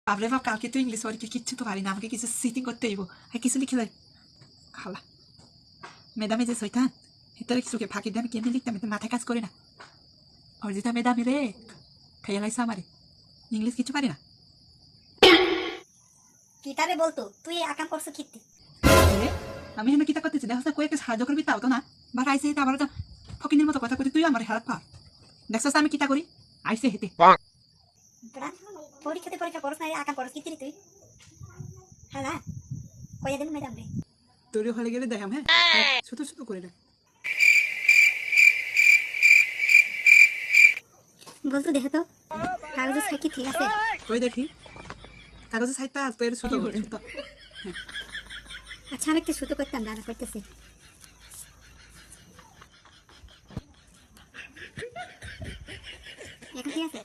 বাবরে বাপ, কালকে তো ইংলিশ ওর কিচ্ছু তো পারি না, আমাকে কিছু সিটিং করতে হইব, আর কিছু লিখে যাই। খালা ম্যাডামে যে শৈতান, হেতারে কিছুকে ফাঁকি দিয়ে আমি কেমনি লিখতাম, এতে মাথায় কাজ করে না। অর্জিতা ম্যাডামে রে খাইয়া লাইছে আমারে, ইংলিশ কিছু পারি না। কিতাবে বলতো তুই আকাম করছো কীর্তি। আমি হেন কিতা করতেছি, দেখা কয়েকটা সাহায্য করবি তাও তো না, বা আইসে হেতে আবার ফকিনের মতো কথা কইতে তুই আমার হেল্প কর। দেখছস আমি কিতা করি, আইসে হেতে পরীক্ষাতে পরীক্ষা করছ না, আকাম করছ কীর্তি তুই। হ্যাঁ কইয়া দেবো ম্যাডাম রে। তোরও হলে গেলে দেখাম। হ্যাঁ ছোট ছোট করে দেখ। বলতো দেখো তো কাগজের সাইকি ঠিক আছে। কই দেখি কাগজের সাইডটা তো এর ছোট ছোট। আচ্ছা আমি একটা ছোট করতাম, দাদা করতেছি। এখন ঠিক আছে।